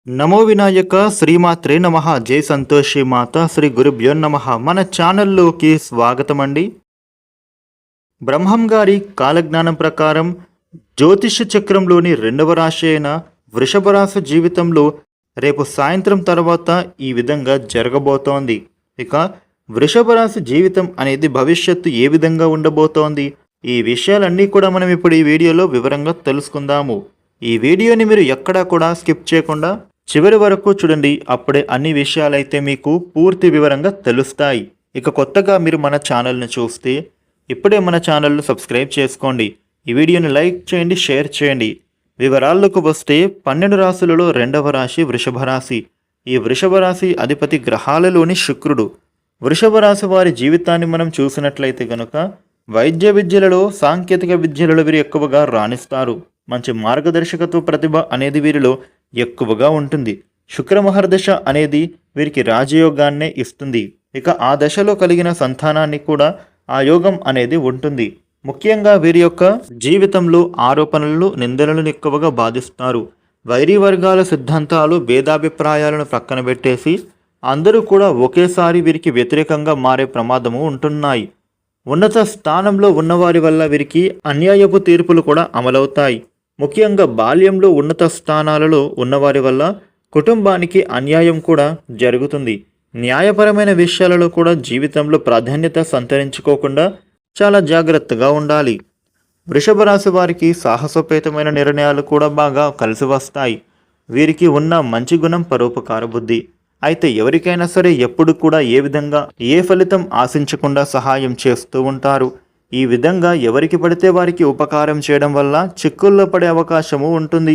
నమో వినాయక శ్రీమాత్రే నమః. జై సంతోషి మాత శ్రీ గురుభ్యో నమః. మన ఛానల్లోకి స్వాగతం అండి. బ్రహ్మం గారి కాలజ్ఞానం ప్రకారం జ్యోతిష చక్రంలోని రెండవ రాశి అయిన వృషభ రాశి జీవితంలో రేపు సాయంత్రం తర్వాత ఈ విధంగా జరగబోతోంది. ఇక వృషభ రాశి జీవితం అనేది భవిష్యత్తు ఏ విధంగా ఉండబోతోంది, ఈ విషయాలన్నీ కూడా మనం ఇప్పుడు ఈ వీడియోలో వివరంగా తెలుసుకుందాము. ఈ వీడియోని మీరు ఎక్కడా కూడా స్కిప్ చేయకుండా చివరి వరకు చూడండి. అప్పుడే అన్ని విషయాలైతే మీకు పూర్తి వివరంగా తెలుస్తాయి. ఇక కొత్తగా మీరు మన ఛానల్ని చూస్తే ఇప్పుడే మన ఛానల్ను సబ్స్క్రైబ్ చేసుకోండి. ఈ వీడియోని లైక్ చేయండి, షేర్ చేయండి. వివరాల్లోకి వస్తే 12 రాశులలో రెండవ రాశి వృషభ రాశి. ఈ వృషభ రాశి అధిపతి గ్రహాలలోని శుక్రుడు. వృషభ రాశి వారి జీవితాన్ని మనం చూసినట్లయితే కనుక వైద్య విద్యలలో, సాంకేతిక విద్యలలో వీరు ఎక్కువగా రాణిస్తారు. మంచి మార్గదర్శకత్వ ప్రతిభ అనేది వీరిలో ఎక్కువగా ఉంటుంది. శుక్ర మహర్దశ అనేది వీరికి రాజయోగాన్నే ఇస్తుంది. ఇక ఆ దశలో కలిగిన సంతానాన్ని కూడా ఆ యోగం అనేది ఉంటుంది. ముఖ్యంగా వీరి యొక్క జీవితంలో ఆరోపణలు, నిందలను ఎక్కువగా బాధిస్తారు. వైరీ వర్గాల సిద్ధాంతాలు, భేదాభిప్రాయాలను ప్రక్కన పెట్టేసి అందరూ కూడా ఒకేసారి వీరికి వ్యతిరేకంగా మారే ప్రమాదము ఉంటున్నాయి. ఉన్నత స్థానంలో ఉన్నవారి వల్ల వీరికి అన్యాయపు తీర్పులు కూడా అమలవుతాయి. ముఖ్యంగా బాల్యంలో ఉన్నత స్థానాలలో ఉన్నవారి వల్ల కుటుంబానికి అన్యాయం కూడా జరుగుతుంది. న్యాయపరమైన విషయాలలో కూడా జీవితంలో ప్రాధాన్యత సంతరించుకోకుండా చాలా జాగ్రత్తగా ఉండాలి. వృషభ రాశి వారికి సాహసోపేతమైన నిర్ణయాలు కూడా బాగా కలిసి వస్తాయి. వీరికి ఉన్న మంచి గుణం పరోపకార బుద్ధి. అయితే ఎవరికైనా సరే ఎప్పుడు కూడా ఏ విధంగా ఏ ఫలితం ఆశించకుండా సహాయం చేస్తూ ఉంటారు. ఈ విధంగా ఎవరికి పడితే వారికి ఉపకారం చేయడం వల్ల చిక్కుల్లో పడే అవకాశము ఉంటుంది.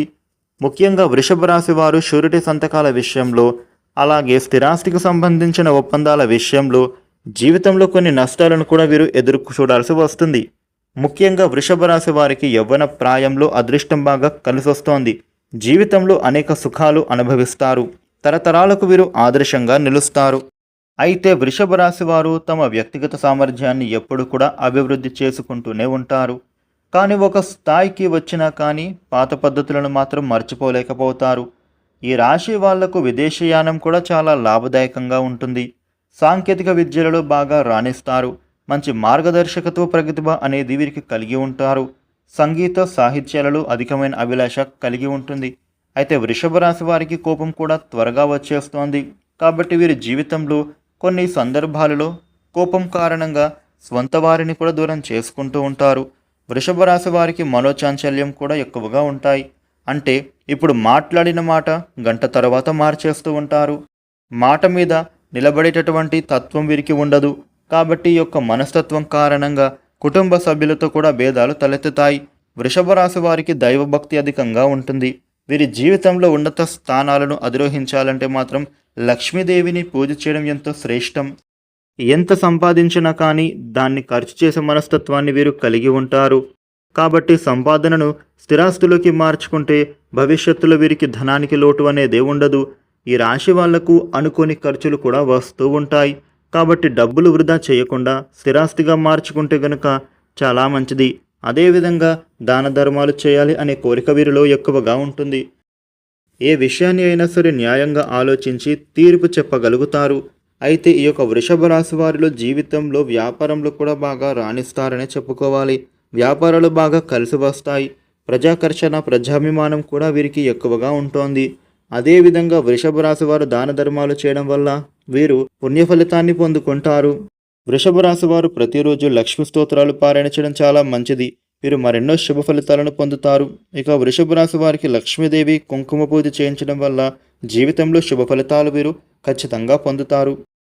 ముఖ్యంగా వృషభ రాశి వారు షూరిటీ సంతకాల విషయంలో, అలాగే స్థిరాస్తికి సంబంధించిన ఒప్పందాల విషయంలో జీవితంలో కొన్ని నష్టాలను కూడా వీరు ఎదురు చూడాల్సి వస్తుంది. ముఖ్యంగా వృషభ రాశి వారికి యవ్వన ప్రాయంలో అదృష్టం బాగా కలిసొస్తోంది. జీవితంలో అనేక సుఖాలు అనుభవిస్తారు. తరతరాలకు వీరు ఆదర్శంగా నిలుస్తారు. అయితే వృషభ రాశి వారు తమ వ్యక్తిగత సామర్థ్యాన్ని ఎప్పుడు కూడా అభివృద్ధి చేసుకుంటూనే ఉంటారు. కానీ ఒక స్థాయికి వచ్చినా కానీ పాత పద్ధతులను మాత్రం మర్చిపోలేకపోతారు. ఈ రాశి వాళ్లకు విదేశీయానం కూడా చాలా లాభదాయకంగా ఉంటుంది. సాంకేతిక విద్యలలో బాగా రాణిస్తారు. మంచి మార్గదర్శకత్వ ప్రతిభ అనేది వీరికి కలిగి ఉంటారు. సంగీత సాహిత్యాలలో అధికమైన అభిలాష కలిగి ఉంటుంది. అయితే వృషభ రాశి వారికి కోపం కూడా త్వరగా వచ్చేస్తోంది. కాబట్టి వీరి జీవితంలో కొన్ని సందర్భాలలో కోపం కారణంగా స్వంత వారిని కూడా దూరం చేసుకుంటూ ఉంటారు. వృషభ రాశి వారికి మనోచాంచల్యం కూడా ఎక్కువగా ఉంటాయి. అంటే ఇప్పుడు మాట్లాడిన మాట గంట తర్వాత మార్చేస్తూ ఉంటారు. మాట మీద నిలబడేటటువంటి తత్వం వీరికి ఉండదు. కాబట్టి ఈ యొక్క మనస్తత్వం కారణంగా కుటుంబ సభ్యులతో కూడా భేదాలు తలెత్తుతాయి. వృషభ రాశి వారికి దైవభక్తి అధికంగా ఉంటుంది. వీరి జీవితంలో ఉన్నత స్థానాలను అధిరోహించాలంటే మాత్రం లక్ష్మీదేవిని పూజ చేయడం ఎంతో శ్రేష్టం. ఎంత సంపాదించినా కానీ దాన్ని ఖర్చు చేసే మనస్తత్వాన్ని వీరు కలిగి ఉంటారు. కాబట్టి సంపాదనను స్థిరాస్తులోకి మార్చుకుంటే భవిష్యత్తులో వీరికి ధనానికి లోటు అనేదే ఉండదు. ఈ రాశి వాళ్లకు అనుకోని ఖర్చులు కూడా వస్తూ ఉంటాయి. కాబట్టి డబ్బులు వృధా చేయకుండా స్థిరాస్తిగా మార్చుకుంటే గనుక చాలా మంచిది. అదేవిధంగా దాన ధర్మాలు చేయాలి అనే కోరిక వీరిలో ఎక్కువగా ఉంటుంది. ఏ విషయాన్ని అయినా సరే న్యాయంగా ఆలోచించి తీర్పు చెప్పగలుగుతారు. అయితే ఈ యొక్క వృషభ రాశి వారిలో జీవితంలో వ్యాపారంలో కూడా బాగా రాణిస్తారనే చెప్పుకోవాలి. వ్యాపారాలు బాగా కలిసి వస్తాయి. ప్రజాకర్షణ, ప్రజాభిమానం కూడా వీరికి ఎక్కువగా ఉంటుంది. అదేవిధంగా వృషభ రాశి వారు దాన ధర్మాలు చేయడం వల్ల వీరు పుణ్య ఫలితాన్ని పొందుకుంటారు. వృషభ రాశి వారు ప్రతిరోజు లక్ష్మీ స్తోత్రాలు పారాయణ చేయడం చాలా మంచిది. వీరు మరెన్నో శుభ ఫలితాలను పొందుతారు. ఇక వృషభ రాశి వారికి లక్ష్మీదేవి కుంకుమ పూజ చేయించడం వల్ల జీవితంలో శుభ ఫలితాలు వీరు ఖచ్చితంగా పొందుతారు.